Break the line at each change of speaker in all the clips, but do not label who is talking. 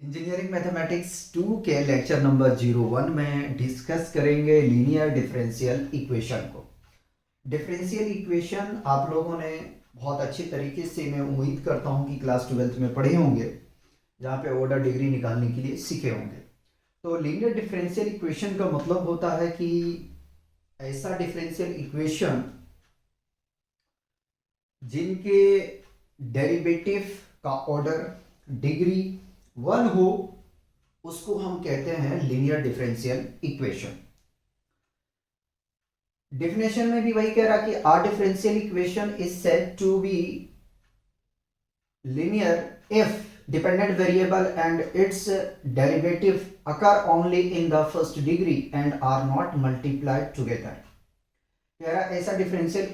Engineering mathematics 2 के lecture number 01 में discuss करेंगे लीनियर डिफरेंशियल इक्वेशन को। डिफरेंशियल इक्वेशन आप लोगों ने बहुत अच्छी तरीके से, मैं उम्मीद करता हूं कि क्लास 12th में पढ़े होंगे, जहां पे ऑर्डर डिग्री निकालने के लिए सीखे होंगे। तो लीनियर डिफरेंशियल इक्वेशन का मतलब होता है कि ऐसा डिफरेंशियल इक्वेशन जिनके डेरिवेटिव का ऑर्डर डिग्री 1 हो, उसको हम कहते हैं लीनियर डिफरेंशियल इक्वेशन। डेफिनेशन में भी वही कह रहा कि our differential equation is said to be linear if dependent variable and its derivative occur only in the first degree and are not multiplied together। कह रहा ऐसे डिफरेंशियल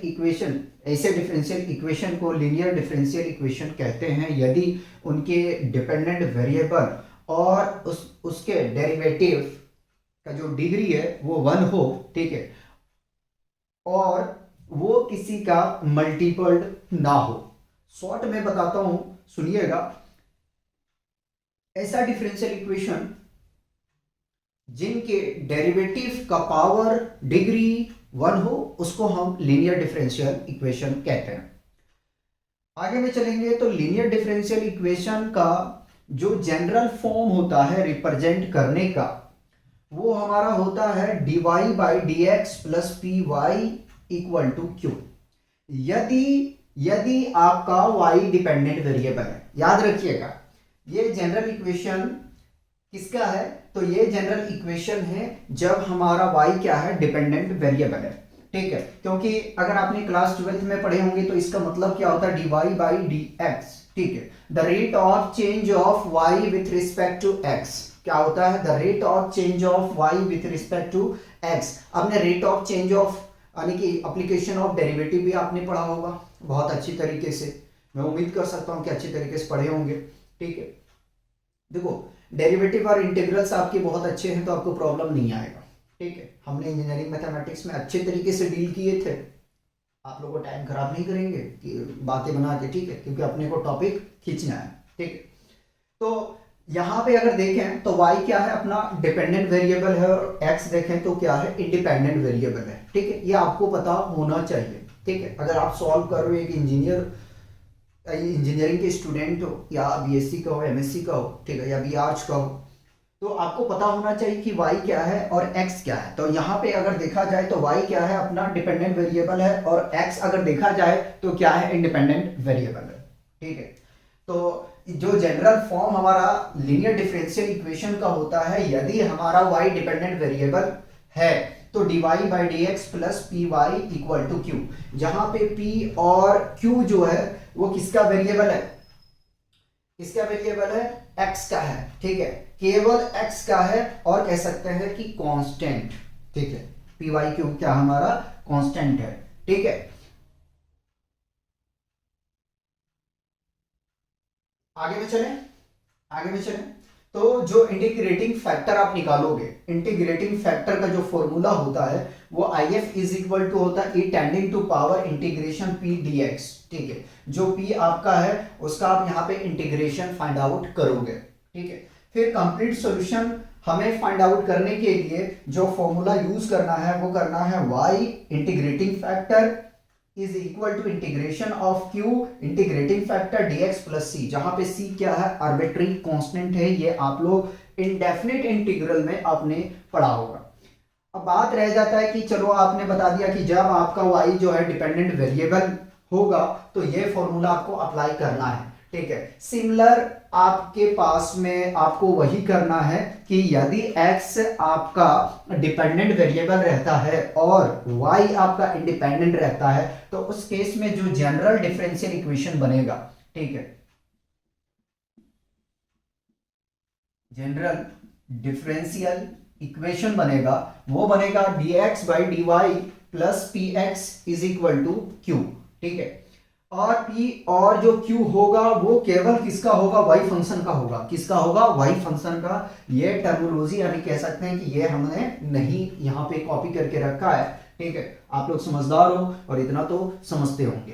इक्वेशन को लीनियर डिफरेंशियल इक्वेशन कहते हैं यदि उनके डिपेंडेंट वेरिएबल और उसके डेरिवेटिव का जो डिग्री है वो 1 हो, ठीक है, और वो किसी का मल्टीपल्ड ना हो। शॉर्ट में बताता हूं, सुनिएगा। ऐसा डिफरेंशियल इक्वेशन जिनके डेरिवेटिव का पावर डिग्री 1 हो, उसको हम लीनियर डिफरेंशियल इक्वेशन कहते हैं। आगे में चलेंगे तो लीनियर डिफरेंशियल इक्वेशन का जो जनरल फॉर्म होता है रिप्रेजेंट करने का, वो हमारा होता है dy by d x plus p y equal to q. यदि आपका y डिपेंडेंट वेरिएबल है, याद रखिएगा ये जनरल इक्वेशन किसका है, तो ये जनरल इक्वेशन है जब हमारा y क्या है, डिपेंडेंट वेरिएबल है, ठीक है। क्योंकि अगर आपने क्लास 12th में पढ़े होंगे तो इसका मतलब क्या होता है, dy बाई डी एक्स, ठीक है, the rate of change of y with respect to x। क्या होता है, the rate of change of y with respect to x। आपने रेट ऑफ चेंज ऑफ यानी कि एप्लीकेशन ऑफ डेरिवेटिव भी आपने पढ़ा होगा बहुत अच्छी तरीके से, मैं उम्मीद कर सकता हूं कि अच्छी तरीके से पढ़े होंगे, ठीक है। देखो डेरिवेटिव और इंटीग्रल्स आपके बहुत अच्छे हैं तो आपको प्रॉब्लम नहीं आएगा, ठीक है। हमने इंजीनियरिंग मैथमेटिक्स में अच्छे तरीके से डील किए थे, आप लोगों को टाइम खराब नहीं करेंगे कि बातें बना के, ठीक है, क्योंकि अपने को टॉपिक खींचना है, ठीक है। तो यहाँ पे अगर देखें तो y क्या है, अपना डिपेंडेंट वेरिएबल है, और x देखें तो क्या है, इंडिपेंडेंट वेरिएबल है, ठीक है। ये आपको पता होना चाहिए, ठीक है। अगर आप सॉल्व कर रहे हो, एक इंजीनियरिंग के स्टूडेंट हो, या बीएससी का हो, एमएससी का हो, ठीक है, या बीआर्च का हो, तो आपको पता होना चाहिए कि y क्या है और x क्या है। तो यहाँ पे अगर देखा जाए तो y क्या है, अपना डिपेंडेंट वेरिएबल है, और x अगर देखा जाए तो क्या है, इंडिपेंडेंट वेरिएबल है, ठीक है। तो जो जनरल फॉर्म हमारा लीनियर डिफरेंशियल इक्वेशन का होता है, यदि हमारा y डिपेंडेंट वेरिएबल है तो dy by d x plus p y equal to q, जहां पे p और q जो है वो किसका वेरिएबल है, किसका वेरिएबल है, x का है, ठीक है, केवल x का है, और कह सकते हैं कि कांस्टेंट, ठीक है। पी वाई क्यू क्या हमारा कांस्टेंट है, ठीक है। आगे में चलें तो जो इंटीग्रेटिंग फैक्टर आप निकालोगे, इंटीग्रेटिंग फैक्टर का जो फॉर्मूला होता है वो IF इज इक्वल टू होता है E tending to power integration P dx, ठीक है। जो P आपका है उसका आप यहाँ पे इंटीग्रेशन फाइंड आउट करोगे, ठीक है। फिर कंप्लीट सॉल्यूशन हमें फाइंड आउट करने के लिए जो फॉर्मूला यूज करना है वो करना है y integrating factor is equal to integration of q integrating factor dx plus c, जहां पे c क्या है, आर्बिट्री कांस्टेंट है। ये आप लोग इंडेफिनिट इंटीग्रल में आपने पढ़ा होगा। अब बात रह जाता है कि चलो आपने बता दिया कि जब आपका y जो है डिपेंडेंट वेरिएबल होगा तो ये फॉर्मूला आपको अप्लाई करना है, ठीक है। सिमिलर आपके पास में आपको वही करना है कि यदि x आपका डिपेंडेंट वेरिएबल रहता है और y आपका इंडिपेंडेंट रहता है, तो उस केस में जो जनरल डिफरेंशियल इक्वेशन बनेगा, ठीक है, जनरल डिफरेंशियल इक्वेशन बनेगा, वो बनेगा dx by d y plus p x is equal to q, ठीक है। और p और जो q होगा वो केवल किसका होगा, y फंक्शन का होगा, किसका होगा, y फंक्शन का। ये टर्मिनोलॉजी यानी कह सकते हैं कि ये हमने नहीं यहाँ पे कॉपी करके रखा है, ठीक है। आप लोग समझदार हो और इतना तो समझते होंगे।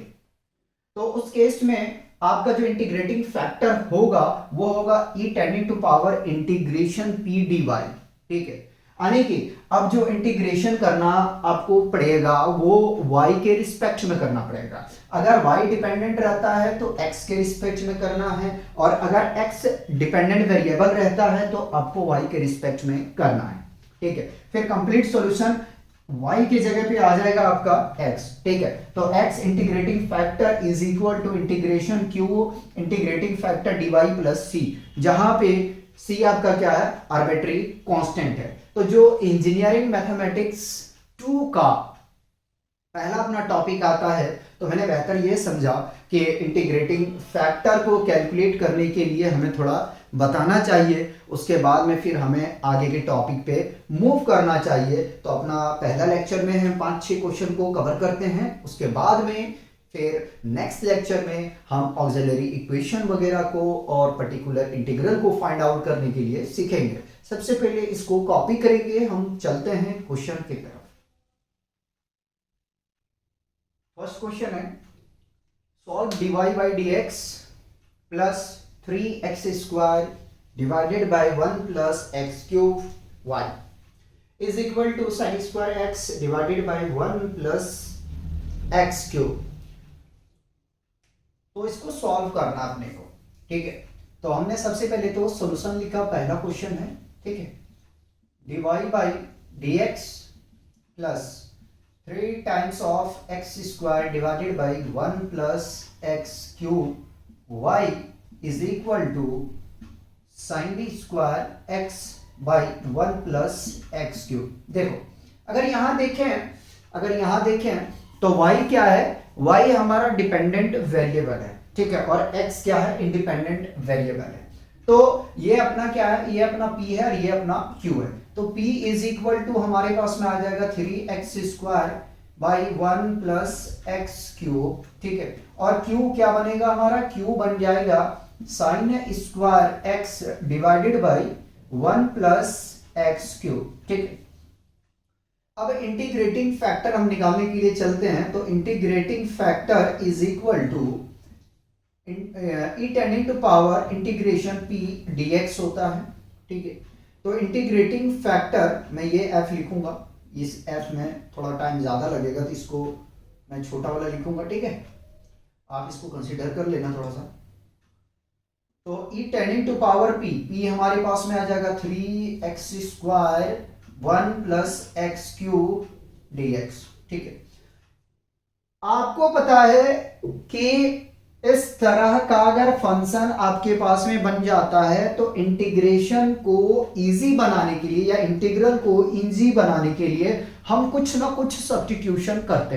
तो उस केस में आपका जो इंटीग्रेटिंग फैक्टर होगा वो होगा e tending to power integration p d y, ठीक है। यानी कि अब जो इंटीग्रेशन करना आपको पड़ेगा वो y के रिस्पेक्ट में करना पड़ेगा। अगर y डिपेंडेंट रहता है तो x के रिस्पेक्ट में करना है, और अगर x डिपेंडेंट वेरिएबल रहता है तो आपको y के रिस्पेक्ट में करना है, ठीक है। फिर कंप्लीट सॉल्यूशन y की जगह पे आ जाएगा आपका x, ठीक है। तो x integrating factor is equal to integration q integrating factor dy plus c, जहां पे c आपका क्या है, आर्बिट्री कांस्टेंट है। तो जो इंजीनियरिंग मैथमेटिक्स 2 का पहला अपना टॉपिक आता है, तो मैंने बेहतर ये समझा कि इंटीग्रेटिंग फैक्टर को कैलकुलेट करने के लिए हमें थोड़ा बताना चाहिए, उसके बाद में फिर हमें आगे के टॉपिक पे मूव करना चाहिए। तो अपना पहला लेक्चर में हम 5-6 क्वेश्चन को कवर करते हैं, उसके बाद में फिर नेक्स्ट लेक्चर में हम ऑक्सिलरी इक्वेशन वगैरह को और पर्टिकुलर इंटीग्रल को फाइंड आउट करने के लिए सीखेंगे। सबसे पहले इसको कॉपी करेंगे, हम चलते हैं क्वेश्चन की तरफ। फर्स्ट क्वेश्चन है solve dy by dx plus 3x square divided by 1 plus x cube y is equal to sine square x divided by 1 plus x cube. तो इसको सॉल्व करना अपने को, ठीक है। तो हमने सबसे पहले तो सॉल्यूशन लिखा, पहला क्वेश्चन है, ठीक है। dy by dx plus 3 times of x square divided by 1 plus x cube y is equal to sine d square x by 1 plus x cube. देखो अगर यहां देखें तो y क्या है, y हमारा डिपेंडेंट वेरिएबल है, ठीक है, और x क्या है, इंडिपेंडेंट वेरिएबल है। तो ये अपना क्या है, ये अपना p है और ये अपना q है। तो p इज इक्वल टू हमारे पास में आ जाएगा 3x square by 1 plus x cube, ठीक है। और q क्या बनेगा हमारा, q बन जाएगा sign square x divided by 1 plus x cube, ठीक है। अब इंटीग्रेटिंग फैक्टर हम निकालने के लिए चलते हैं। तो integrating factor is equal to e tending to power integration p dx होता है, ठीक है। तो इंटीग्रेटिंग फैक्टर मैं ये f लिखूंगा, इस f में थोड़ा टाइम ज्यादा लगेगा तो इसको मैं छोटा वाला लिखूंगा, ठीक है। आप इसको कंसीडर कर लेना थोड़ा सा। तो ई टेंडिंग टू पावर p हमारे पास में आ जाएगा 3x square 1 plus x cube dx, ठीक है। आपको पता है कि इस तरह का अगर फंक्शन आपके पास में बन जाता है तो इंटीग्रेशन को इजी बनाने के लिए या इंटीग्रल को इजी बनाने के लिए हम कुछ ना कुछ सब्स्टिट्यूशन करते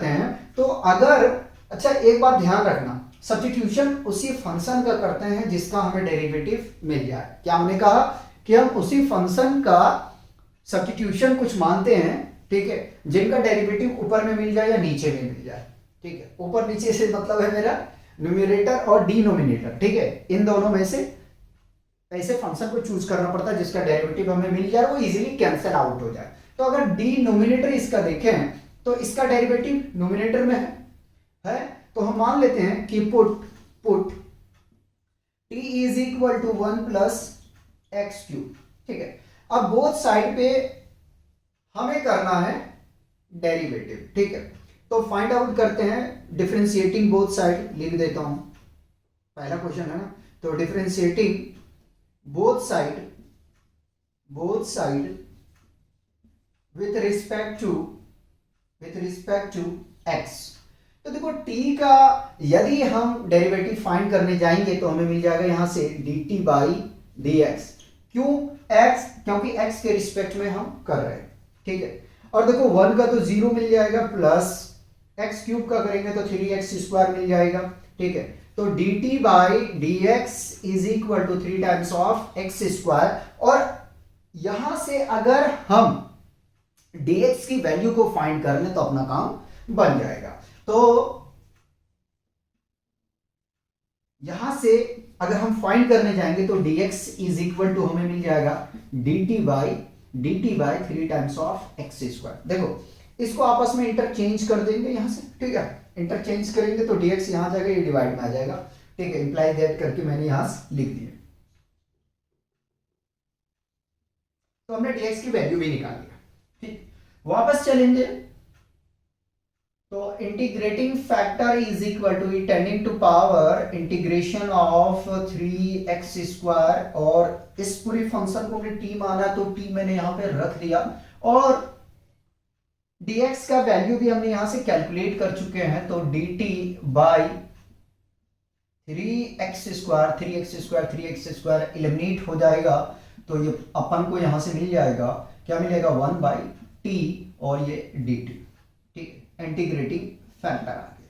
हैं। तो अगर अच्छा एक बात ध्यान रखना, सब्स्टिट्यूशन उसी फंक्शन का करते हैं जिसका हमें डेरिवेटिव मिल जाए। क्या हमने कहा कि हम उसी फंक्शन का सब्स्टिट्यूशन कुछ मानते हैं, ठीक है, जिनका डेरिवेटिव ऊपर में मिल जाए या नीचे में मिल जाए, ठीक है। ऊपर नीचे से मतलब है मेरा न्यूमरेटर और डिनोमिनेटर, ठीक है। इन दोनों में से ऐसे फंक्शन को चूज करना पड़ता है जिसका डेरिवेटिव हमें मिल जाए, वो इजीली कैंसिल आउट हो जाए। तो अगर डिनोमिनेटर इसका देखें तो इसका डेरिवेटिव न्यूमरेटर में है तो हम मान लेते हैं कि put t is equal to 1 plus x cube, ठीक है। अब बोथ साइड पे हमें करना है डेरिवेटिव, ठीक है। तो फाइंड आउट करते हैं डिफरेंशिएटिंग बोथ साइड, लिख देता हूं, पहला क्वेश्चन है ना। तो differentiating both side with respect to x। तो देखो t का यदि हम डेरिवेटिव फाइंड करने जाएंगे तो हमें मिल जाएगा यहां से dt बाई dx। क्यों x, क्योंकि x के रिस्पेक्ट में हम कर रहे हैं, ठीक है। और देखो 1 का तो 0 मिल जाएगा, प्लस एक्स क्यूब का करेंगे तो 3x स्क्वायर मिल जाएगा, ठीक है। तो dt by dx is equal to 3 times of x square. और यहां से अगर हम dx की वैल्यू को फाइंड कर लें तो अपना काम बन जाएगा। तो यहां से अगर हम फाइंड करने जाएंगे तो dx इज इक्वल टू हमें मिल जाएगा dt by 3 times of x square. देखो इसको आपस में इंटरचेंज कर देंगे यहां से, ठीक है। इंटरचेंज करेंगे तो dx यहाँ आ जाएगा, ये डिवाइड में आ जाएगा, ठीक है। इंप्लाई दैट करके मैंने यहाँ लिख दिया, तो हमने dx की वैल्यू भी निकाल लिया, ठीक। वापस चलेंगे तो integrating factor is equal to tending to power integration of 3x², और इस पूरी फंक्शन को हमने t माना तो t मैंने यहां पे रख दिया, और dx का वैल्यू भी हमने यहां से कैलकुलेट कर चुके हैं, तो dt बाई 3x² एलिमिनेट हो जाएगा, तो ये अपन को यहां से मिल जाएगा, क्या मिलेगा, 1/t, और ये dt, ठीक है। इंटीग्रेटिंग फैक्टर आ गया।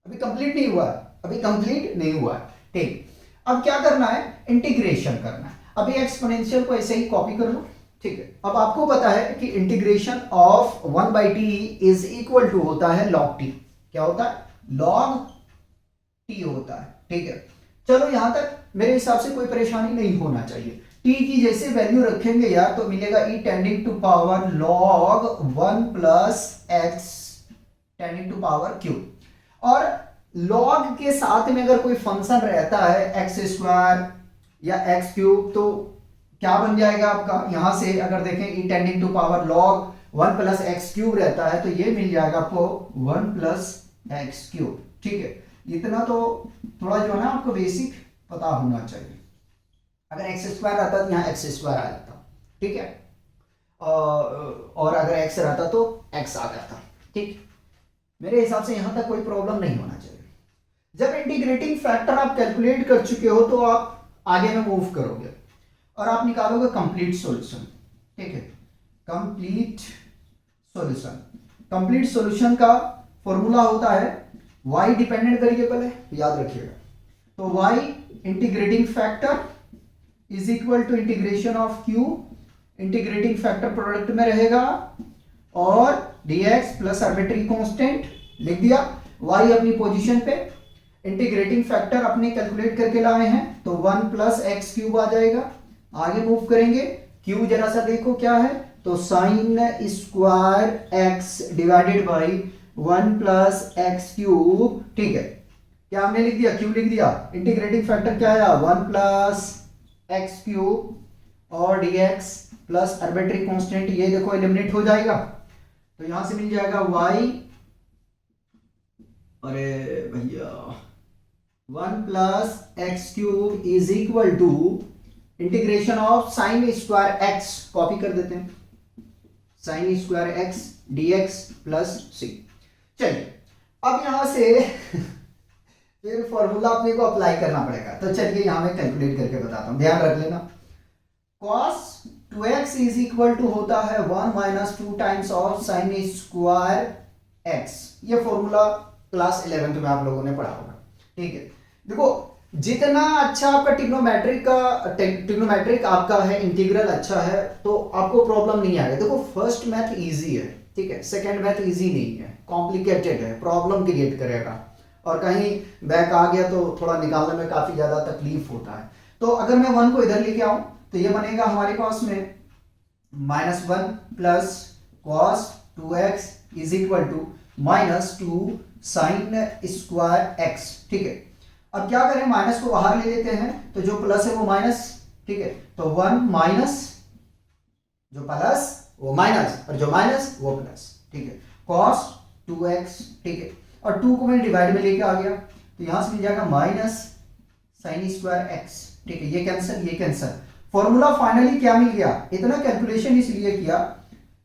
अभी कंप्लीट नहीं हुआ है, अभी कंप्लीट नहीं हुआ है, ठीक। अब क्या करना है, इंटीग्रेशन करना है। अभी एक्सपोनेंशियल को ऐसे ही कॉपी कर लो, ठीक है। अब आपको पता है कि integration of 1/t is equal to होता है log t, क्या होता है, log t होता है, ठीक है। चलो यहां तक मेरे हिसाब से कोई परेशानी नहीं होना चाहिए। t की जैसे वैल्यू रखेंगे यार तो मिलेगा e tending to power log 1 plus x tending to power q, और log के साथ में अगर कोई फंक्शन रहता है x² या x³ तो क्या बन जाएगा आपका, यहां से अगर देखें e tending to power log 1 plus x³ रहता है तो ये मिल जाएगा आपको 1 प्लस x³, ठीक है। इतना तो थोड़ा जो है ना आपको बेसिक पता होना चाहिए। अगर x² रहता तो यहाँ x² आ जाता, ठीक है, और अगर x रहता तो x आ जाता, ठीक। मेरे हिसाब से यहां तक कोई प्रॉब्लम नहीं होना चाहिए। जब इंटीग्रेटिंग फैक्टर आप कैलकुलेट कर चुके हो तो आप आगे में मूव करोगे और आप निकालोगे कंप्लीट सॉल्यूशन, ठीक है। कंप्लीट सॉल्यूशन, कंप्लीट सॉल्यूशन का फॉर्मूला होता है y डिपेंडेंट वेरिएबल है, याद रखिएगा, तो y integrating factor is equal to integration of q, integrating factor product में रहेगा, और dx प्लस आर्बिट्री कांस्टेंट लिख दिया, y अपनी पोजीशन पे, इंटीग्रेटिंग फैक्टर अपने कैलकुलेट करके लाए हैं तो 1 प्लस x³ आ जाएगा। आगे मूव करेंगे, q जरा सा देखो क्या है, तो sign square x divided by 1 plus x³, ठीक है। क्या हमने लिख दिया, q लिख दिया, इंटीग्रेटिंग फैक्टर क्या आया, 1 प्लस x³ और dx प्लस आर्बिट्री कांस्टेंट, ये देखो एलिमिनेट हो जाएगा, तो यहां से मिल जाएगा y, अरे भैया 1 plus x³ is equal to integration of sine square x, copy कर देते हैं, sine square x dx plus c। चलिए अब यहां से फिर फॉर्मूला अपने को अप्लाई करना पड़ेगा, तो चलिए यहां मैं कैलकुलेट करके बताता हूं, ध्यान रख लेना। cos 2x is equal to होता है 1 minus 2 times of sine square x, ये फॉर्मूला क्लास 11 में आप लोगों ने पढ़ा होगा, ठीक है। देखो जितना अच्छा आपका ट्रिग्नोमेट्रिक आपका है, इंटीग्रल अच्छा है, तो आपको प्रॉब्लम नहीं आएगा। देखो फर्स्ट मैथ इजी है, ठीक है, सेकंड मैथ इजी नहीं है, कॉम्प्लिकेटेड है, प्रॉब्लम क्रिएट करेगा, और कहीं बैक आ गया तो थोड़ा निकालने में काफी ज्यादा तकलीफ होता है। तो अगर मैं 1 को इधर लेके आऊं तो ये बनेगा हमारे पास में -1 plus cos 2x is equal to -2 sine square x, ठीक है। अब क्या करें, माइनस को बाहर ले लेते हैं, तो जो प्लस है वो माइनस, ठीक है, तो 1 माइनस, जो प्लस वो माइनस, और जो माइनस वो प्लस, ठीक है, cos 2x, ठीक है, और 2 को मैं डिवाइड में लेके आ गया, तो यहां से मिल जाएगा माइनस साइन स्क्वायर x, ठीक है, ये कैंसिल, ये कैंसिल। फॉर्मूला फाइनली क्या मिल गया, इतना कैलकुलेशन इसलिए किया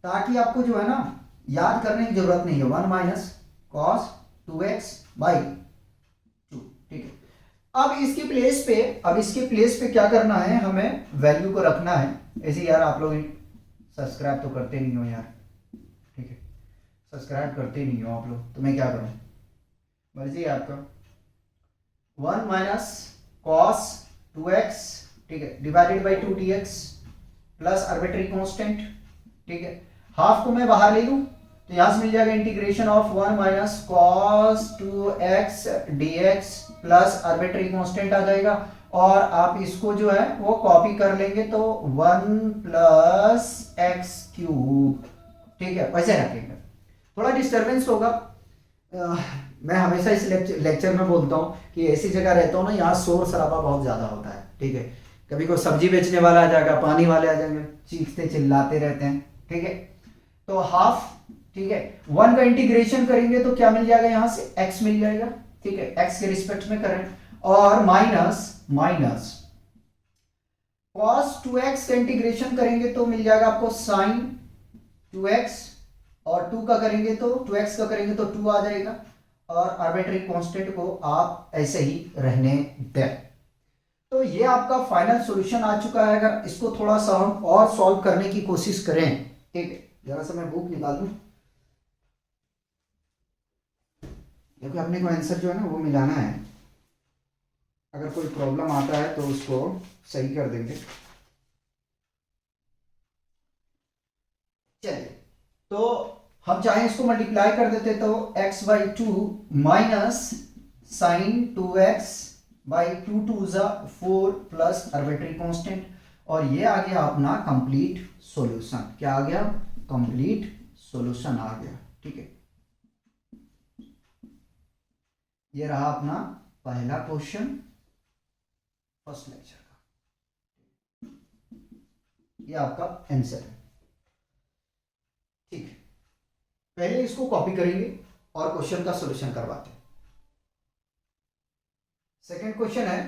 ताकि आपको जो है ना याद करने की जरूरत नहीं है, 1 माइनस cos 2x बाई 2, ठीक है। अब इसके प्लेस पे क्या करना है, हमें वैल्यू को रखना है। ऐसे यार आप लोग सब्सक्राइब तो करते नहीं हो यार, ठीक है, सब्सक्राइब करते नहीं हो आप लोग, तो मैं क्या करूं, मर्जी है आपका। 1 माइनस cos 2x, ठीक है, divided by 2 dx plus arbitrary constant, ठीक है, हाफ को मैं बाहर ले लूं तो यहां से मिल जाएगा integration of 1 minus cos 2x dx plus arbitrary constant आ जाएगा, और आप इसको जो है वो कॉपी कर लेंगे तो 1 प्लस x³, ठीक है, वैसे रखेंगे। थोड़ा डिस्टर्बेंस होगा, मैं हमेशा इस लेक्चर में बोलता हूँ कि ऐसी जगह रहता हूँ ना, यहाँ शोर शराबा बहुत ज़्यादा होता है, ठीक है। कभी कोई सब्जी बेचने वाला आ जाएगा, पानी वाले आ जाएंगे, चीखते चिल्लाते रहते हैं, ठीक है। तो हाफ, ठीक है, 1 का इंटीग्रेशन करेंगे तो क्या मिल जाएगा, यहाँ से x मिल जाएगा, ठीक है, x के रिस्पेक्ट में करें, और माइनस माइनस cos 2x का इंटीग्रेशन करेंगे तो मिल जाएगा आपको sin 2x, और 2 का करेंगे तो 2x का करेंगे तो 2 आ जाएगा, और आर्बिट्रेरी कांस्टेंट को आप ऐसे ही रहने दें। तो ये आपका फाइनल सॉल्यूशन आ चुका है। अगर इसको थोड़ा सा हम और सॉल्व करने की कोशिश करें, ठीक है, जरा सा मैं बुक निकाल दूं, क्योंकि अपने को आंसर जो है ना वो मिलाना है। अगर कोई प्रॉब्लम आता है तो उसको सही कर देंगे। चलिए, तो हम चाहें इसको मल्टीप्लाई कर देते तो x by 2 minus sine 2x by 2 जा 4 प्लस आर्बिट्रेरी कांस्टेंट, और ये आ गया अपना कंप्लीट सॉल्यूशन। क्या आ गया, कंप्लीट सॉल्यूशन आ गया, ठीक है। ये रहा अपना पहला क्वेश्चन फर्स्ट लेक्चर का, ये आपका आंसर है, ठीक है। पहले इसको कॉपी करेंगे और क्वेश्चन का सॉल्यूशन करवाते हैं। सेकंड क्वेश्चन है,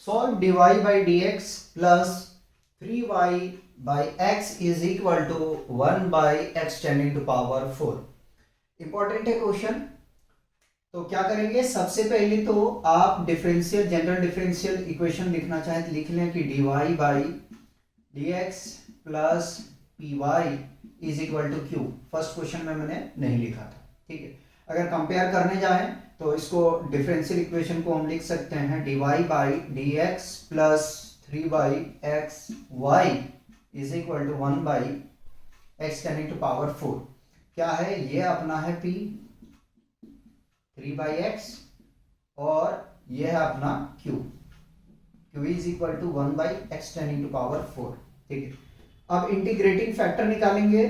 solve dy by d x plus 3y by x is equal to 1 by x tending to power 4। Important है क्वेश्चन। तो क्या करेंगे, सबसे पहले तो आप डिफरेंशियल, जनरल डिफरेंशियल इक्वेशन लिखना चाहे तो लिख लें कि dy by d x plus p y is equal to q. First question में मैंने नहीं लिखा था, ठीक है। अगर कंपेयर करने जाएं तो इसको डिफरेंशियल इक्वेशन को हम लिख सकते हैं dy by d x plus 3 by x y is equal to 1 by x tending to power 4। क्या है, ये अपना है p 3 बाई एक्स, और ये है अपना q is equal to 1 by x tending to power 4, ठीक है। अब इंटीग्रेटिंग फैक्टर निकालेंगे,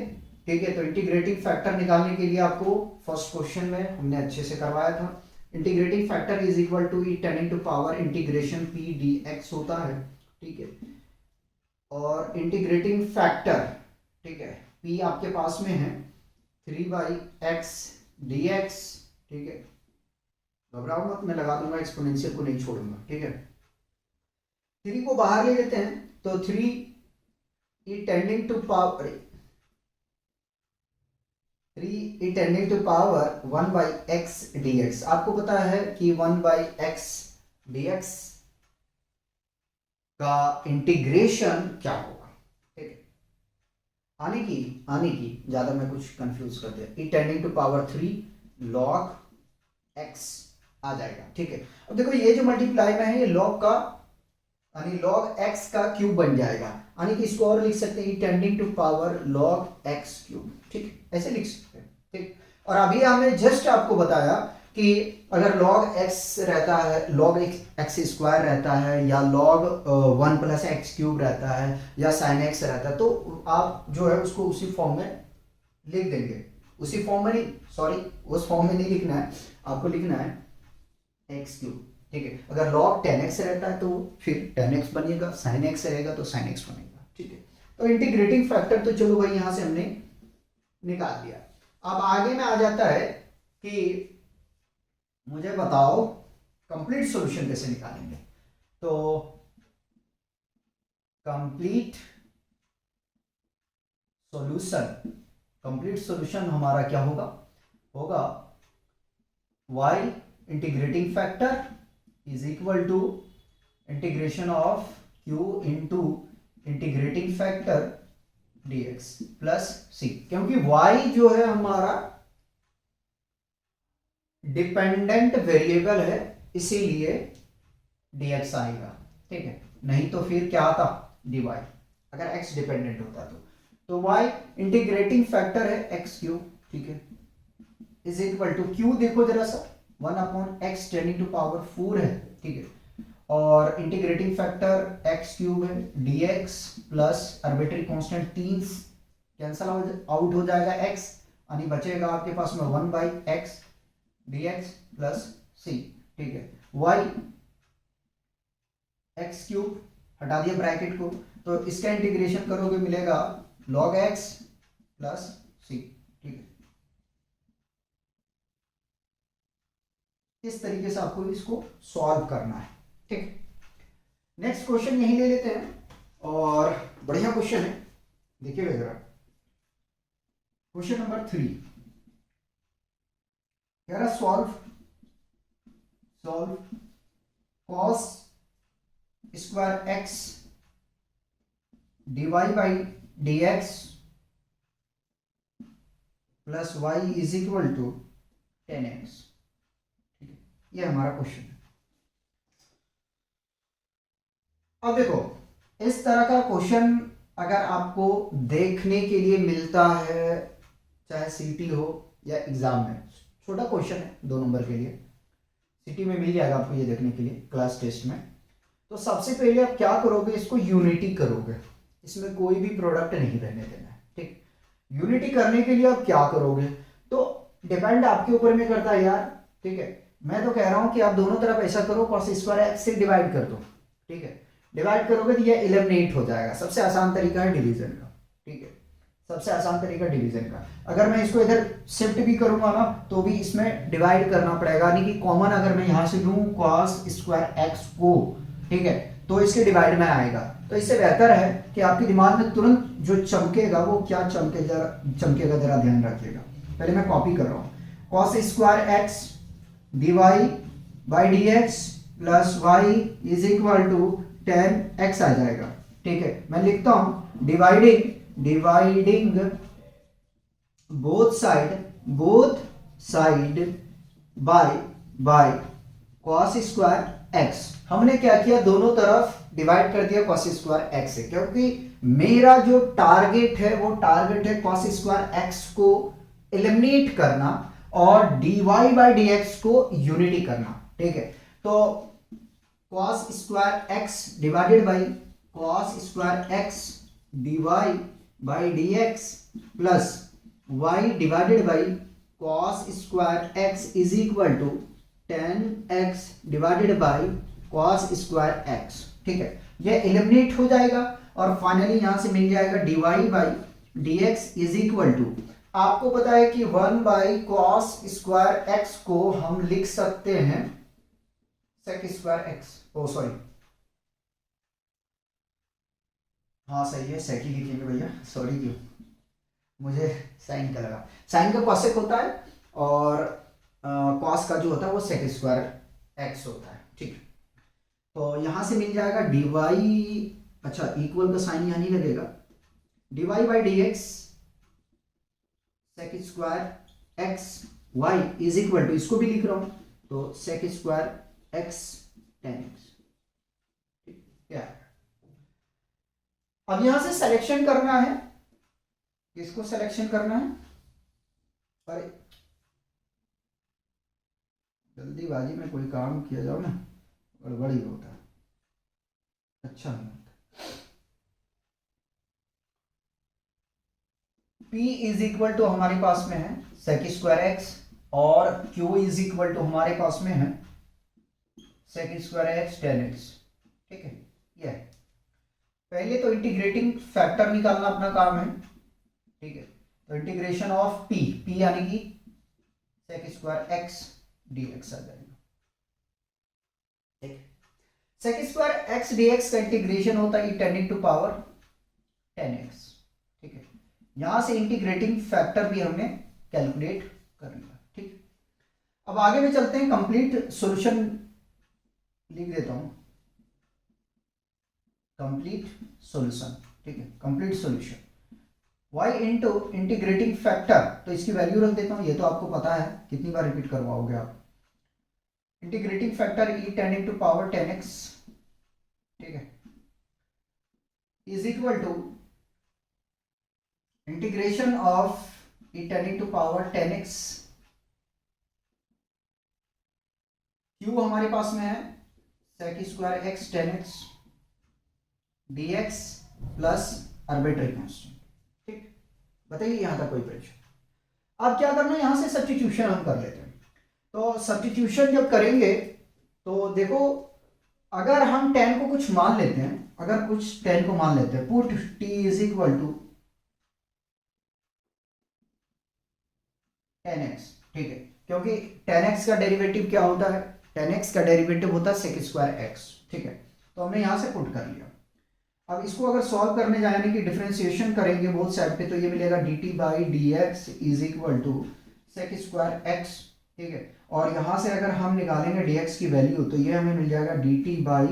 ठीक है। तो इंटीग्रेटिंग फैक्टर निकालने के लिए आपको फर्स्ट क्वेश्चन में हमने अच्छे से करवाया था। Integrating factor is equal to e tending to power integration p d x होता है, ठीक है। और इंटीग्रेटिंग फैक्टर, ठीक है, पी आपके पास में है 3 बाई एक्स डी एक्स, ठीक है। घबराओ मत, मैं लगा दूंगा, एक्सपोनेंशियल को नहीं छोड़ूंगा, ठीक है। 3 को बाहर ले लेते हैं तो 3 e tending to power 3 e tending to power 1 by x dx। आपको पता है कि 1 by x dx का इंटीग्रेशन क्या होगा, ठीक है। आने की ज्यादा मैं कुछ कंफ्यूज कर दिया, e tending to power 3 log x आ जाएगा, ठीक है। अब देखो ये जो मल्टीप्लाई में है ये log का यानी log x का क्यूब बन जाएगा, यानी कि इसको और लिख सकते हैं tending to power log x cube, ठीक, ऐसे लिख सकते हैं, ठीक। और अभी हमने जस्ट आपको बताया कि अगर log x रहता है, log x स्क्वायर रहता है, या log 1 प्लस एक्स क्यूब रहता है, या sin x रहता है, तो आप जो है उसको उसी फॉर्म में लिख देंगे। उसी फॉर्म में नहीं, सॉरी, उस फॉर्म में नहीं लिखना है, आपको लिखना है एक्स क्यूब, ठीक है। अगर log 10x रहता है तो फिर 10x बनेगा, sin x रहेगा तो sin x बनेगा, ठीक है। तो इंटीग्रेटिंग फैक्टर तो चलो भाई यहां से हमने निकाल दिया। अब आगे में आ जाता है कि मुझे बताओ कंप्लीट सॉल्यूशन कैसे निकालेंगे। तो कंप्लीट सॉल्यूशन हमारा क्या होगा y integrating factor is equal to integration of q into integrating factor dx plus c, क्योंकि y जो है हमारा डिपेंडेंट वेरिएबल है इसीलिए dx आएगा, ठीक है। नहीं तो फिर क्या आता dy, अगर x डिपेंडेंट होता तो y इंटीग्रेटिंग फैक्टर है x क्यूब, ठीक है, इज इक्वल टू q, देखो जरा सा 1 upon x tending to power 4 है, ठीक है। और इंटीग्रेटिंग फैक्टर एक्स क्यूब है, dx plus arbitrary constant 3 cancel out हो जाएगा x, यानी बचेगा आपके पास में 1 by x dx plus c, ठीक है। y एक्स क्यूब, हटा दिया ब्रैकेट को, तो इसका इंटीग्रेशन करोगे मिलेगा log x प्लस सी, ठीक है। इस तरीके से आपको इसको सॉल्व करना है, ठीक। नेक्स्ट क्वेश्चन यही ले लेते हैं, और बढ़िया क्वेश्चन है, देखिएगा जरा। क्वेश्चन नंबर 3 कह रहा solve cos square x dy by dx plus y is equal to 10x, ठीक है। ये हमारा क्वेश्चन है। अब देखो, इस तरह का क्वेश्चन अगर आपको देखने के लिए मिलता है, चाहे सीटी हो या एग्जाम में, छोटा क्वेश्चन है 2 नंबर के लिए, सीटी में मिल जाएगा आपको ये देखने के लिए क्लास टेस्ट में। तो सबसे पहले आप क्या करोगे, इसको यूनिटी करोगे, इसमें कोई भी प्रोडक्ट नहीं रहने देना है, ठीक। यूनिटी करने के लिए आप क्या करोगे, तो डिपेंड आपके ऊपर में करता है यार, ठीक है। मैं तो कह रहा हूं कि आप दोनों तरफ ऐसा करो, cos स्क्वायर x से डिवाइड कर दो, ठीक है। डिवाइड करोगे तो ये एलिमिनेट हो जाएगा। सबसे आसान तरीका है डिवीजन का, ठीक है, सबसे आसान तरीका डिवीजन का। अगर मैं इसको इधर शिफ्ट भी करूंगा ना, तो भी इसमें डिवाइड करना पड़ेगा, यानी कि कॉमन अगर मैं यहां से लूं cos स्क्वायर x को, ठीक है, तो इसके डिवाइड में आएगा। तो इससे बेहतर है कि आपके दिमाग में तुरंत जो चमकेगा वो क्या चमकेगा जरा ध्यान रखिएगा। पहले मैं कॉपी कर रहा हूं, cos square x dy by dx plus y is equal to 10x आ जाएगा, ठीक है। मैं लिखता हूं dividing both side by cos square x। हमने क्या किया, दोनों तरफ डिवाइड कर दिया cos स्क्वायर x से, क्योंकि मेरा जो टारगेट है वो टारगेट है cos स्क्वायर x को एलिमिनेट करना और dy बाई dx को यूनिटी करना, ठीक है। तो cos square x divided by cos square x dy by dx plus y divided by cos square x is equal to 10x divided by cos square x, ठीक है। ये eliminate हो जाएगा और फाइनली यहां से मिल जाएगा dy by dx is equal to, आपको पता है कि 1 बाई cos स्क्वायर x को हम लिख सकते हैं sec स्क्वायर x, ओ सॉरी, हाँ सही है, sec ही लिखेंगे भैया, सॉरी क्यों, मुझे साइन का लगा। साइन का cosec होता है और cos का जो होता है वो sec स्क्वायर x होता है, ठीक है। तो यहां से मिल जाएगा dy, अच्छा इक्वल का साइन यहां नहीं लगेगा, dy by dx sec square x y is equal to, इसको भी लिख रहा हूं, तो sec स्क्वायर x 10x, क्या। अब यहां से सिलेक्शन करना है, किसको सिलेक्शन करना है, अरे जल्दीबाजी में कोई काम किया जाओ ना गड़बड़ ही होता है, अच्छा नहीं होता। P इज इक्वल टू हमारे पास में है sec स्क्वायर x और Q इज इक्वल टू हमारे पास में है sec स्क्वायर x 10x, ठीक है। ये पहले तो इंटीग्रेटिंग फैक्टर निकालना अपना काम है, ठीक है। तो इंटीग्रेशन ऑफ p यानी कि sec स्क्वायर x dx आ जाएगा, ठीक। sec स्क्वायर x dx का इंटीग्रेशन होता है 10 टू पावर 10x, ठीक है। यहां से इंटीग्रेटिंग फैक्टर भी हमने कैलकुलेट कर लिया, ठीक। अब आगे में चलते हैं, कंप्लीट सॉल्यूशन लिख देता हूं, कंप्लीट सॉल्यूशन, ठीक है, complete solution y into integrating factor, तो इसकी वैल्यू रख देता हूं, ये तो आपको पता है, कितनी बार रिपीट करवाओगे आप। Integrating factor e 10 to power 10x, ठीक है, is equal to integration of e 10 to power 10x, q हमारे पास में है sec square x 10x dx plus arbitrary constant, ठीक। बताइए यहां तक कोई प्रश्न। अब क्या करना है, यहां से सब्स्टिट्यूशन हम कर लेते हैं। तो सब्स्टिट्यूशन जब करेंगे तो देखो, अगर हम 10 को कुछ मान लेते हैं, अगर कुछ 10 को मान लेते हैं, put t is equal to 10x, ठीक है, क्योंकि 10x का डेरिवेटिव क्या होता है, 10x का डेरिवेटिव होता है sec स्क्वायर x, ठीक है, तो हमने यहां से पुट कर लिया। अब इसको अगर सॉल्व करने जाए यानी कि डिफरेंशिएशन करेंगे बोथ साइड पे, तो ये मिलेगा dt by d x is equal to sec square x, ठीक है, और यहां से अगर हम निकालेंगे dx की वैल्यू तो ये हमें मिल जाएगा dt by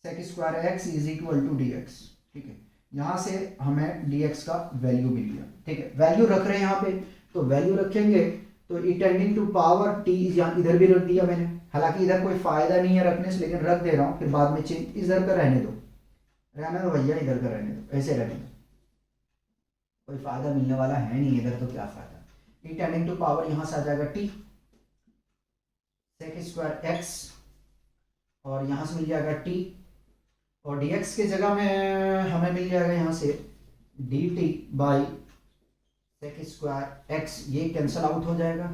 sec square x is equal to dx, ठीक है, यहां से हमें dx का वैल्यू मिल गया, ठीक है, वैल्यू रख रहे हैं यहाँ पे, तो वैल्यू रखेंगे तो ई टेंडिंग टू पावर t इधर भी रख दिया मैंने, हालांकि इधर कोई फायदा नहीं है रखने से, लेकिन रख दे रहा हूँ, फिर बाद में चेंज, इधर का रहने दो, रहने दो भैया, इधर का रहने दो, ऐसे रहने दो, कोई फायदा मिलने वाला है नहीं इधर, तो क्या फायदा, ई टेंडिंग टू पावर यहां से आ जाएगा t सेक स्क्वायर x, और यहां से मिल जाएगा t, और dx की जगह में हमें मिल जाएगा यहां से dt by sec square x, ये कैंसल आउट हो जाएगा,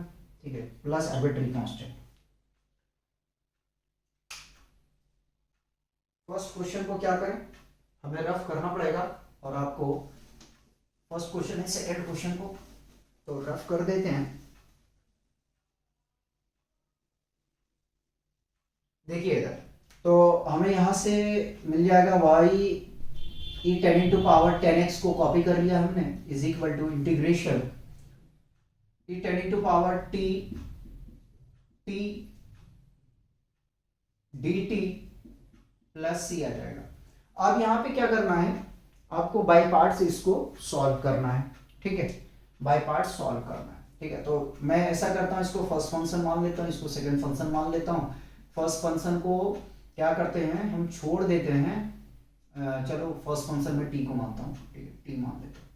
ठीक है, plus arbitrary constant. First question को क्या करें, हमें रफ करना पड़ेगा, और आपको फर्स्ट क्वेश्चन है, सेकंड क्वेश्चन को तो रफ कर देते हैं। देखिए इधर तो हमें यहां से मिल जाएगा y e ten to power 10x को कॉपी कर लिया हमने, is equal to integration e ten to power t t dt plus c आ जाएगा। अब यहाँ पे क्या करना है, आपको बाय पार्ट्स इसको सॉल्व करना है, ठीक है, बाय पार्ट्स सॉल्व करना है, ठीक है, तो मैं ऐसा करता हूँ, इसको फर्स्ट फंक्शन मान लेता हूँ, इसको सेकंड फंक्शन मान लेता हूँ। फर्स्ट फंक्शन को क्या करते हैं, हम छोड़ देते हैं, चलो फर्स्ट फंक्शन में t को मानता हूँ, ठीक है, t मान लेता हूँ,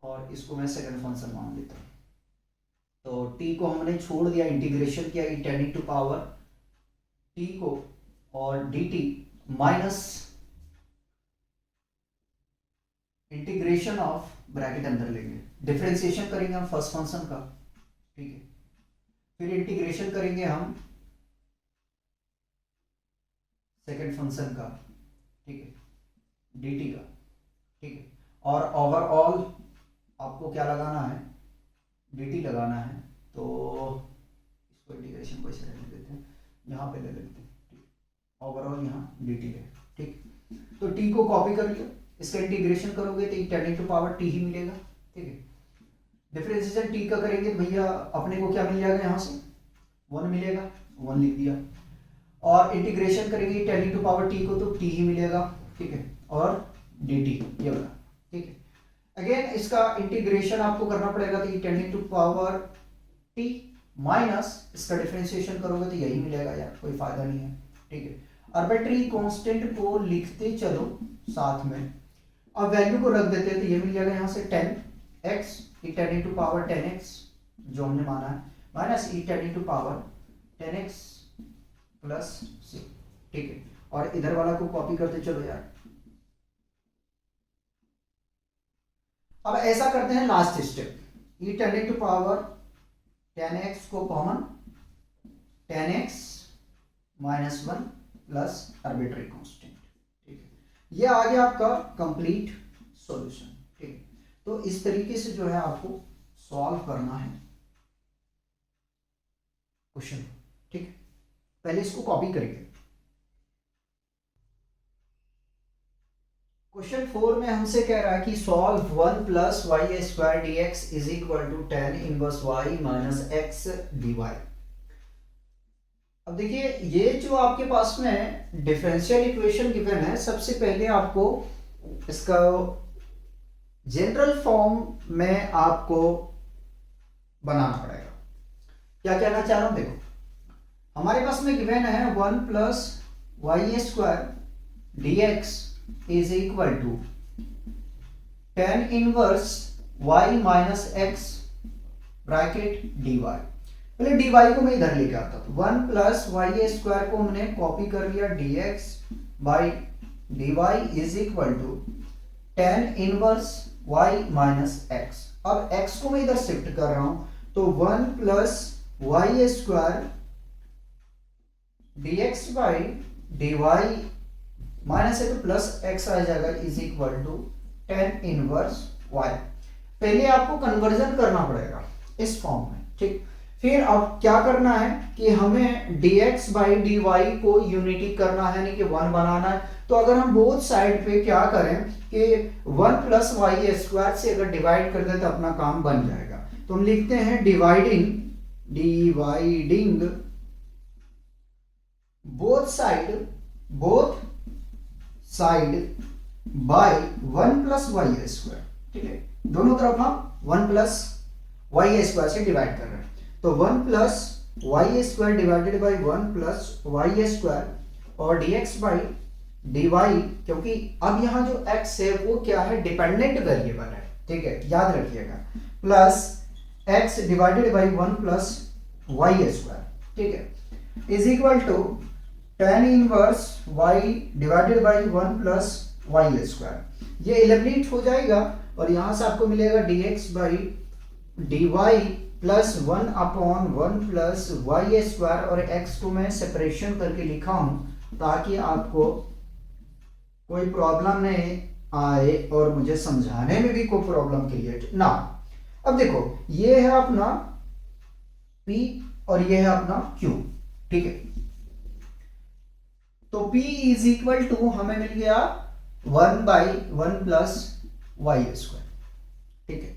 और इसको मैं सेकंड फंक्शन मान लेता हूँ। तो t को हमने छोड़ दिया, इंटीग्रेशन किया ई टेन टू पावर t को, और dt minus integration of, bracket अंदर लेंगे, डिफरेंशिएशन करेंगे हम फर्स्ट फंक्शन का, ठीक है, फिर इंटीग्रेशन करेंगे हम सेकंड फंक्शन का, ठीक है, dt का, ठीक है, और ओवरऑल आपको क्या लगाना है, dt लगाना है, तो इसको इंटीग्रेशन को ऐसे रहने देते हैं, यहाँ पे ले लेते हैं, ठीक, ओवरऑल यहाँ dt है, ठीक, तो t को कॉपी कर लिया, इसका इंटीग्रेशन करोगे तो टेन टू पावर t ही मिलेगा, ठीक है, डिफरेंशिएशन t का करेंगे तो भैया अपने को क्या मिल जाएगा, यहाँ से 1 मिलेगा, 1 लिख दिया, और इंटीग्रेशन करेंगे टेन टू पावर t को तो t ही मिलेगा, ठीक है, और dt ये वाला, ठीक है, अगेन इसका इंटीग्रेशन आपको करना पड़ेगा, तो ten to power t minus इसका डिफरेंशिएशन करोगे तो यही मिलेगा यार, कोई फायदा नहीं है, ठीक है, आर्बिट्ररी कांस्टेंट को लिखते चलो साथ में, अब वैल्यू को रख देते हैं, तो ये मिल जाएगा यहाँ से 10x E ten to power 10x जो हमने माना है, minus e ten to power 10x plus c, ठीक है, और इधर वाला को कॉपी करते चलो यार। अब ऐसा करते हैं last step, e ten to power 10x को common, 10x minus 1 plus arbitrary constant, ठीक है, ये आ गया आपका कंप्लीट सॉल्यूशन, ठीक है, तो इस तरीके से जो है आपको सॉल्व करना है क्वेश्चन, ठीक है, पहले इसको कॉपी करेंगे। क्वेश्चन 4 में हमसे कह रहा है कि solve 1 plus y square d x is equal to 10 inverse y minus x d y. अब देखिए ये जो आपके पास में डिफरेंशियल इक्वेशन गिवन है, सबसे पहले आपको इसका जनरल फॉर्म में आपको बनाना पड़ेगा। क्या कहना चाह रहा हूं, देखो हमारे पास में गिवन है 1 plus y square d x is equal to 10 inverse y minus x bracket dy। पहले dy को मैं इधर लेके आता हूं, 1 प्लस वाई स्क्वायर को हमने कॉपी कर लिया dx by dy is equal to 10 inverse y minus x. अब x को मैं इधर शिफ्ट कर रहा हूं, तो 1 plus y square d x by d y minus है तो प्लस एक्स आ जाएगा is equal to tan inverse y. पहले आपको कन्वर्जन करना पड़ेगा इस फॉर्म में, ठीक। फिर अब क्या करना है कि हमें dx बाई डी वाई को यूनिटी करना है, यानी कि 1 बनाना है। तो अगर हम बोथ साइड पे क्या करें कि 1 प्लस वाई स्क्वायर से अगर डिवाइड कर दें तो अपना काम बन जाएगा। तो हम लिखते हैं dividing both side by 1 plus y square, ठीक है। दोनों तरफ हम 1 प्लस वाई स्क्वायर से डिवाइड कर रहे हैं। तो 1 plus y square divided by 1 plus y square और dx बाई dy, क्योंकि अब यहां जो x है वो क्या है, डिपेंडेंट वेरिएबल है, ठीक है, याद रखिएगा। Plus x divided by 1 plus y square, ठीक है, is equal to tan inverse y divided by 1 plus y square. ये एलिमिनेट हो जाएगा और यहां से आपको मिलेगा dx by dy plus 1 upon 1 plus y square, और x को मैं सेपरेशन करके लिखा हूं ताकि आपको कोई प्रॉब्लम नहीं आए और मुझे समझाने में भी कोई प्रॉब्लम क्रिएट ना। अब देखो ये है अपना p और ये है अपना q, ठीक है। तो p इज इक्वल टू हमें मिल गया 1 बाई 1 प्लस वाई स्क्वायर, ठीक है।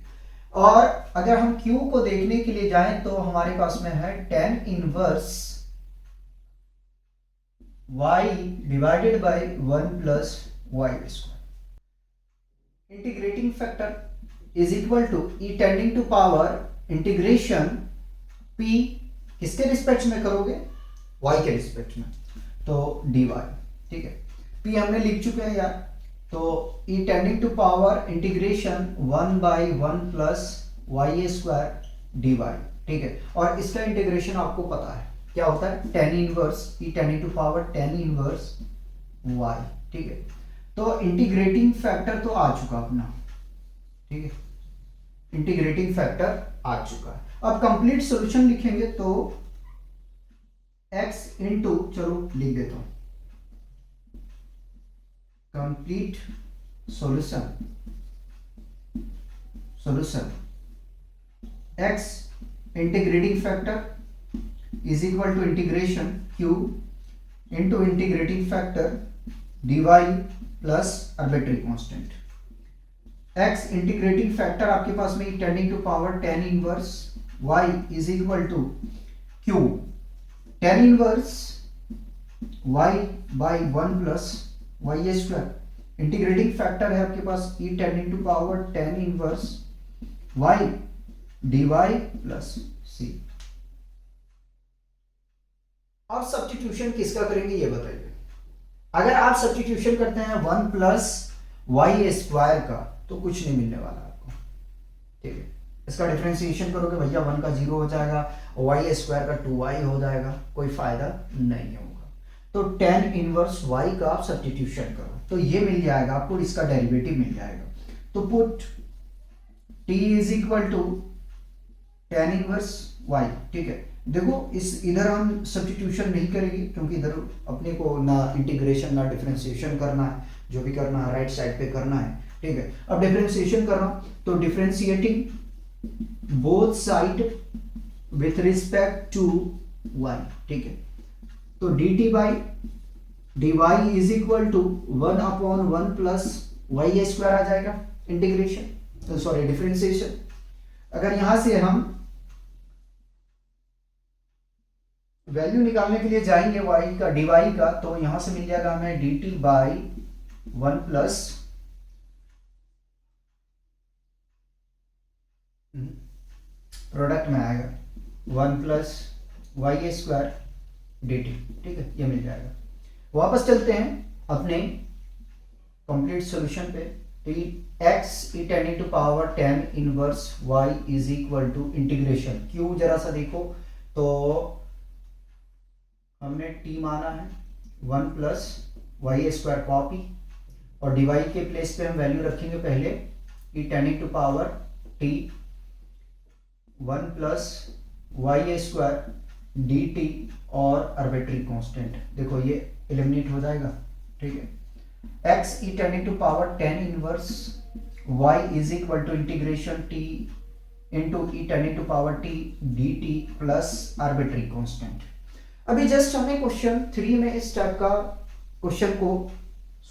और अगर हम q को देखने के लिए जाएं तो हमारे पास में है tan inverse y divided by 1 plus y square. Integrating factor is equal to e tending to power integration p किसके रिस्पेक्ट में करोगे, y के रिस्पेक्ट में, तो dy, ठीक है। p हमने लिख चुके हैं यार, तो e tending to power integration 1 by 1 plus y square d y, ठीक है। और इसका इंटीग्रेशन आपको पता है क्या होता है, tan inverse e tending to power tan inverse y, ठीक है। तो इंटीग्रेटिंग फैक्टर तो आ चुका अपना, ठीक है, इंटीग्रेटिंग फैक्टर आ चुका है। अब कंप्लीट सॉल्यूशन लिखेंगे तो x इंटू, चलो लिख देता हूं, complete solution x integrating factor is equal to integration q into integrating factor dy plus arbitrary constant. x integrating factor आपके पास में tending to power tan inverse y is equal to q tan inverse y by 1 plus y square. Integrating factor है आपके पास e tending to power tan inverse y dy plus c। अब substitution किसका करेंगे ये बताइए। अगर आप सब्स्टिट्यूशन करते हैं 1 प्लस वाई स्क्वायर का तो कुछ नहीं मिलने वाला आपको, ठीक है। इसका डिफरेंशिएशन करोगे भैया 1 का 0 हो जाएगा और वाई स्क्वायर का 2y हो जाएगा, कोई फायदा नहीं होगा। तो tan इनवर्स y का आप सब्स्टिट्यूशन करो तो ये मिल जाएगा आपको, इसका डेरिवेटिव मिल जाएगा। तो put t is equal to tan inverse y, ठीक है। देखो इस इधर हम सब्स्टिट्यूशन नहीं करेंगे क्योंकि इधर अपने को ना इंटीग्रेशन ना डिफरेंशिएशन करना है, जो भी करना है राइट साइड पे करना है, ठीक है। अब डिफरेंशिएशन कर रहा हूं तो differentiating both side with respect to y, ठीक है। तो dt by dy is equal to 1 upon 1 plus y square आ जाएगा इंटीग्रेशन, सॉरी डिफरेंशिएशन। अगर यहां से हम वैल्यू निकालने के लिए जाएंगे y का dy का, तो यहां से मिल जाएगा हमें dt बाई 1 प्लस प्रोडक्ट में आएगा 1 प्लस वाई स्क्वायर dt, ठीक है, ये मिल जाएगा। वापस चलते हैं अपने कंप्लीट सॉल्यूशन पे। तो x e tending to power tan inverse y is equal to integration q, जरा सा देखो तो हमने t माना है 1 प्लस वाई स्क्वायर कॉपी, और dy के प्लेस पे हम वैल्यू रखेंगे पहले e tending to power t 1 plus y square d t और आर्बिट्री कांस्टेंट, देखो ये एलिमिनेट हो जाएगा, ठीक है। X e tending to power tan inverse y is equal to integration t into e tending to power t d t plus arbitrary constant. अभी just हमने question 3 में इस टाइप का क्वेश्चन को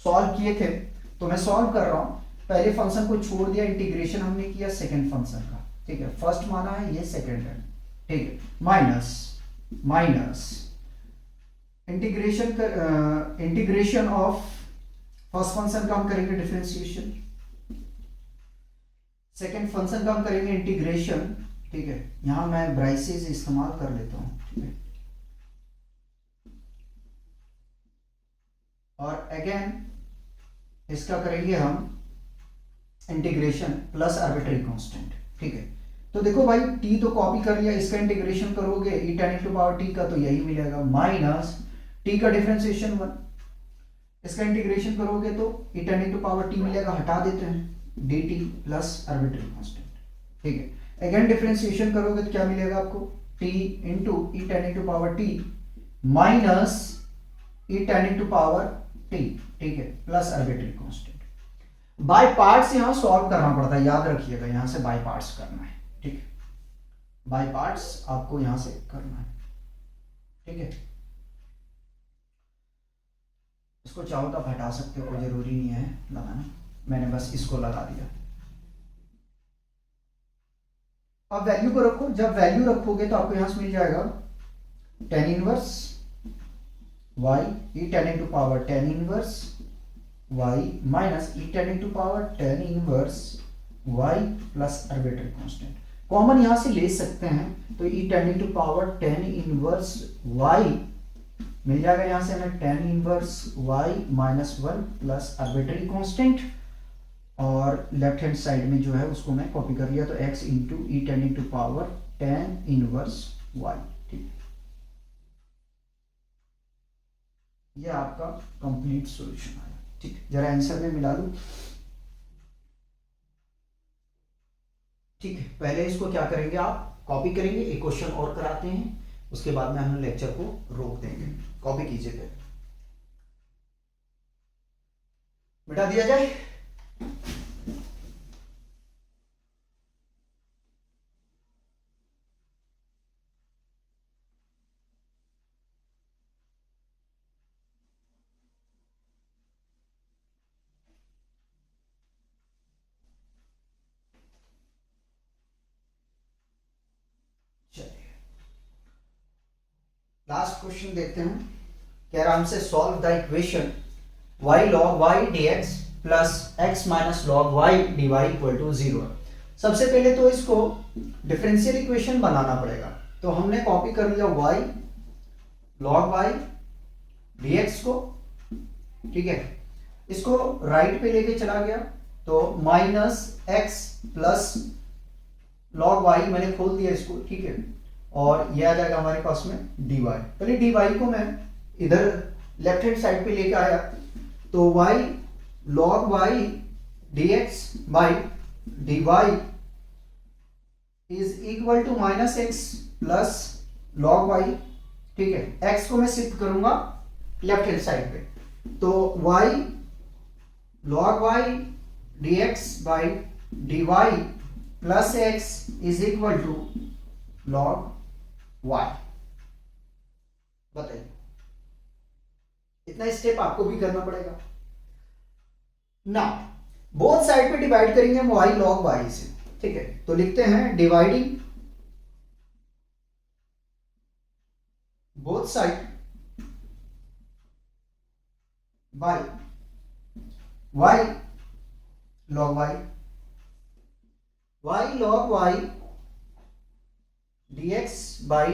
सॉल्व किए थे, तो मैं सॉल्व कर रहा हूं। पहले फंक्शन को छोड़ दिया, इंटीग्रेशन हमने किया सेकंड फंक्शन का, ठीक है। फर्स्ट माना है, ये सेकंड है, ठीक है। Minus integration of first function का हम करेंगे डिफरेंशिएशन, सेकंड फंक्शन का हम करेंगे इंटीग्रेशन, ठीक है। यहां मैं ब्राइसेस इस्तेमाल कर लेता हूं, ठीक है। और अगेन इसका करेंगे हम इंटीग्रेशन प्लस आर्बिट्री कांस्टेंट, ठीक है। तो देखो भाई t तो कॉपी कर लिया, इसका इंटीग्रेशन करोगे e tan into power t का तो यही मिलेगा, माइनस t का डिफरेंशिएशन 1, इसका इंटीग्रेशन करोगे तो e tan into power t मिलेगा, हटा देते हैं dt प्लस आर्बिट्री कांस्टेंट, ठीक है। अगेन डिफरेंशिएशन करोगे तो क्या मिलेगा आपको, t into e tan into power t minus e tan into power t, ठीक है, plus arbitrary constant. By parts यहां सॉल्व करना पड़ता है, याद रखिएगा, यहां से बाय पार्ट्स करना है, ठीक है। बाय पार्ट्स आपको यहां से करना है, ठीक है। इसको चाहो तो आप हटा सकते हो, कोई जरूरी नहीं है लगाना, मैंने बस इसको लगा दिया। अब वैल्यू को रखो, जब वैल्यू रखोगे तो आपको यहां से मिल जाएगा tan inverse y e tan into power tan inverse y minus e tan into power tan inverse y plus arbitrary constant. Common यहां से ले सकते हैं, तो e tan into power tan inverse y मिल जाएगा, यहां से हमें tan inverse y minus 1 plus arbitrary constant, और लेफ्ट हैंड साइड में जो है उसको मैं कॉपी कर लिया, तो x into e tan into power tan inverse y, ठीक है। ये आपका कंप्लीट सॉल्यूशन आया, ठीक है। जरा आंसर में मिला लूं, ठीक है। पहले इसको क्या करेंगे, आप कॉपी करेंगे, एक क्वेश्चन और कराते हैं, उसके बाद में हम लेक्चर को रोक देंगे। कॉपी कीजिए, पहले मिटा दिया जाए। लास्ट क्वेश्चन देखते हैं, कह रहा हमसे solve the equation y log y dx प्लस x माइनस log y dy equal to 0। सबसे पहले तो इसको डिफरेंशियल इक्वेशन बनाना पड़ेगा, तो हमने कॉपी कर लिया y log y dx को, ठीक है। इसको राइट पे लेके चला गया, तो minus x plus log y मैंने खोल दिया इसको, ठीक है। और ये आ जाएगा हमारे पास में dy। पहले dy को मैं इधर लेफ्ट हैंड साइड पे लेके आया, तो y log y dx by dy is equal to minus x plus log y, ठीक है। x को मैं शिफ्ट करूंगा लेफ्ट हैंड साइड पे, तो y log y dx by dy plus x is equal to log y। बताइए, इतना step आपको भी करना पड़ेगा ना। बोथ साइड पे डिवाइड करेंगे हम y log y से, ठीक है। तो लिखते हैं dividing both side bye y log y, y log y dx by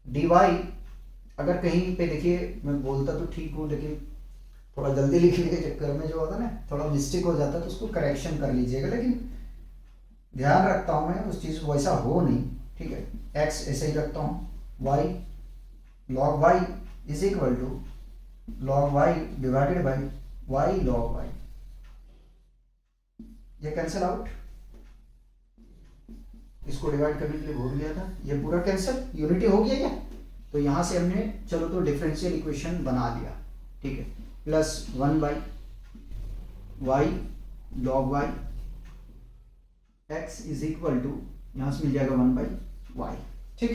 dy। अगर कहीं पे देखिए मैं बोलता तो ठीक हूँ, लेकिन थोड़ा जल्दी लिखने के चक्कर में जो होता ना थोड़ा मिस्टेक हो जाता, तो उसको करेक्शन कर लीजिएगा, लेकिन ध्यान रखता हूँ मैं उस चीज़ को वैसा हो नहीं, ठीक है। x ऐसे ही रखता हूँ, y log y is equal to log y divided by y log y, ये कैंसिल आउट, इसको डिवाइड करने के लिए बोल दिया था, ये पूरा कैंसिल, यूनिटी हो गया क्या? तो यहाँ से हमने चलो तो डिफरेंशियल इक्वेशन बना दिया, ठीक है, plus 1/y log y x is equal to, यहाँ से मिल जाएगा 1/y, ठीक।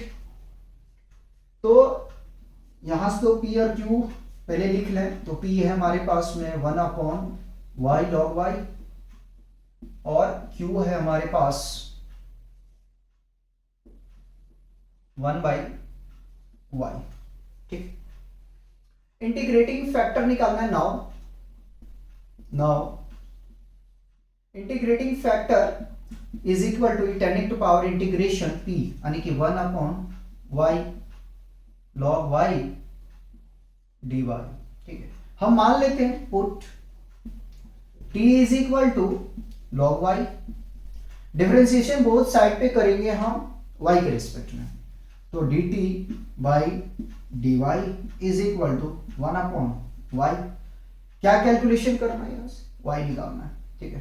तो यहाँ से तो p और q पहले लिख लें, तो p है हमारे पास में 1/y log y और q है हमारे पास 1/y, ठीक। इंटीग्रेटिंग फैक्टर निकालना है now integrating factor is equal to ten to power integration p, यानी कि 1/y log y dy, ठीक है। हम मान लेते हैं put t is equal to log y, differentiation both side पे करेंगे हम y के रिस्पेक्ट में, तो dt by dy is equal to 1/y, क्या कैलकुलेशन करना है, यहाँ से y निकालना है, ठीक है।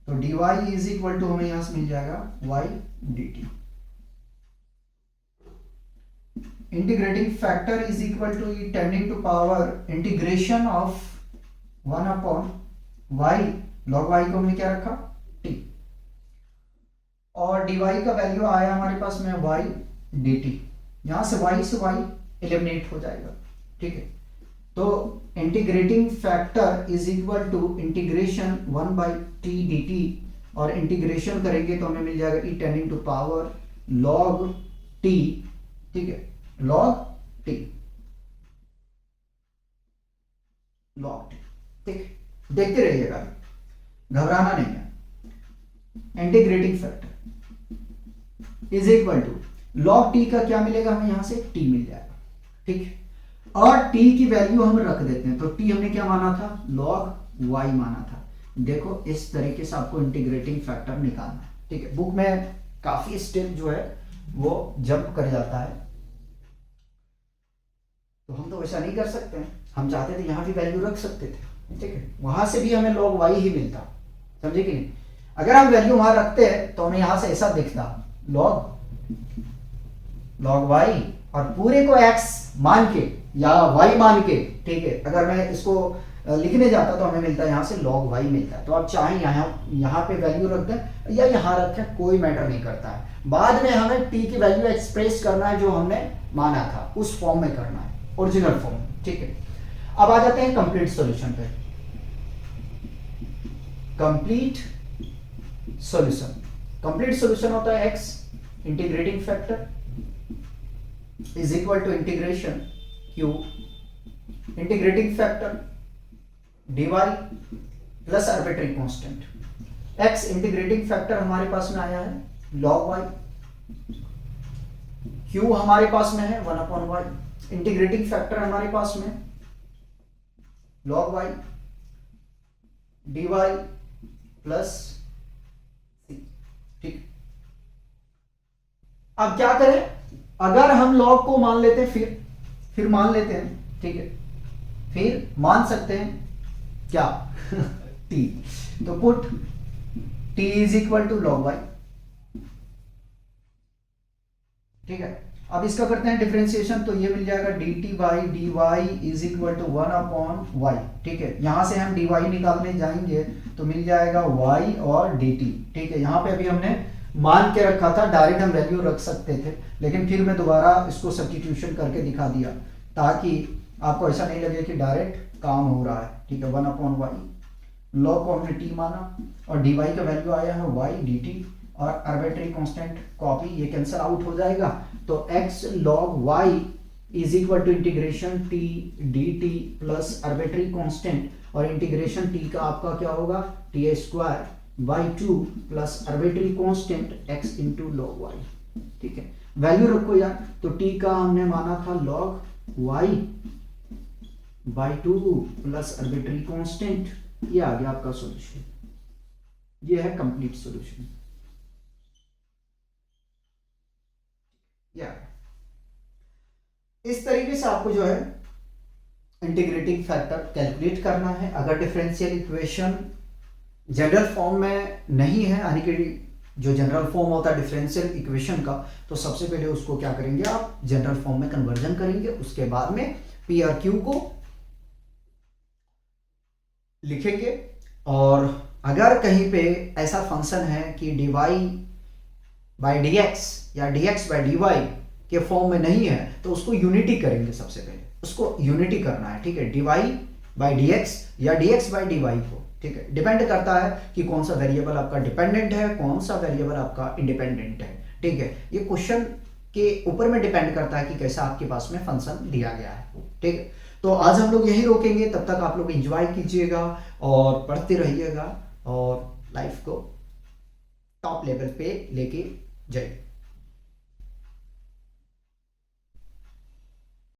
तो dy इज इक्वल टू हमें यहां से मिल जाएगा y dt, integrating factor is equal to tending to power integration of 1/y log y को हमने क्या रखा t, और dy का वैल्यू आया हमारे पास में y dt, यहां से y एलिमिनेट हो जाएगा, ठीक है। तो integrating factor is equal to integration 1/t dt, और इंटीग्रेशन करेंगे तो हमें मिल जाएगा e tending to power log t, ठीक है, log t, ठीक। देखते रहिएगा, घबराना नहीं है। Integrating factor is equal to log t का क्या मिलेगा हमें, यहां से t मिल जाएगा, ठीक। और t की वैल्यू हम रख देते हैं, तो t हमने क्या माना था, log y माना था। देखो इस तरीके से आपको इंटीग्रेटिंग फैक्टर निकालना है, ठीक है। बुक में काफी स्टेप जो है वो जंप कर जाता है, तो हम तो वैसा नहीं कर सकते हैं, हम चाहते थे यहां भी वैल्यू रख सकते थे, ठीक है, वहां से भी हमें log y ही मिलता, समझे कि नहीं। अगर हम वैल्यू वहां रखते हैं तो हमें यहां से ऐसा दिखता log y, और पूरे को x मान के या y मान के, ठीक है, अगर मैं इसको लिखने जाता तो हमें मिलता है यहां से log y मिलता है। तो आप चाहे यहाँ पे वैल्यू रख दें या यहाँ रखें, कोई मैटर नहीं करता है। बाद में हमें t की वैल्यू एक्सप्रेस करना है जो हमने माना था, उस फॉर्म में करना है, ओरिजिनल फॉर्म, ठीक है। अब आ जाते हैं कंप्लीट सॉल्यूशन पे। कंप्लीट सॉल्यूशन होता है x integrating factor is equal to integration q integrating factor dy plus arbitrary constant, x integrating factor हमारे पास में आया है log y, q हमारे पास में है 1/y, इंटीग्रेटिंग फैक्टर हमारे पास में log y dy plus c, ठीक। अब क्या करें, अगर हम log को मान लेते हैं, फिर मान लेते हैं, ठीक है, फिर मान सकते हैं क्या t, तो put t is equal to log y, ठीक है। अब इसका करते हैं डिफरेंशिएशन, तो ये मिल जाएगा dt by dy is equal to 1/y, ठीक है। यहां से हम dy निकालने जाएंगे तो मिल जाएगा y और dt, ठीक है। यहां पे अभी हमने मान के रखा था, डायरेक्ट हम वैल्यू रख सकते थे, लेकिन फिर मैं दोबारा इसको सब्स्टिट्यूशन करके दिखा दिया ताकि आपको ऐसा नहीं लगे कि डायरेक्ट काम हो रहा है, ठीक है। 1/y log को हमने t माना और dy का वैल्यू आया है y dt, और आर्बिट्री कांस्टेंट कॉपी, ये कैंसिल आउट हो जाएगा, तो x log y is equal to integration t dt plus arbitrary constant, और इंटीग्रेशन t का आपका क्या होगा t square by 2 plus arbitrary constant x into log y, ठीक है। वैल्यू रखो यार, तो t का हमने माना था log y by 2 plus arbitrary constant, ये आ गया आपका सॉल्यूशन, ये है कंप्लीट सॉल्यूशन। इस तरीके से आपको जो है इंटीग्रेटिंग फैक्टर कैलकुलेट करना है। अगर डिफरेंशियल इक्वेशन जनरल फॉर्म में नहीं है, यानी कि जो जनरल फॉर्म होता है डिफरेंशियल इक्वेशन का, तो सबसे पहले उसको क्या करेंगे आप जनरल फॉर्म में कन्वर्जन करेंगे, उसके बाद में पी आर क्यू को लिखेंगे। और अगर कहीं पे ऐसा फंक्शन है कि dy बाई डी एक्स या dx बाई dy के फॉर्म में नहीं है, तो उसको यूनिटी करेंगे। सबसे पहले उसको यूनिटी करना है, ठीक है, dy बाई dx या dx बाई dy को, ठीक है। डिपेंड करता है कि कौन सा वेरिएबल आपका डिपेंडेंट है, कौन सा वेरिएबल आपका इंडिपेंडेंट है, ठीक है। ये क्वेश्चन के ऊपर में डिपेंड करता है कि कैसा आपके पास में फंक्शन दिया गया है, ठीक है। तो आज हम लोग यही रोकेंगे, तब तक आप लोग एंजॉय कीजिएगा और पढ़ते रहिएगा और लाइफ को टॉप लेवल पे लेके जाइए।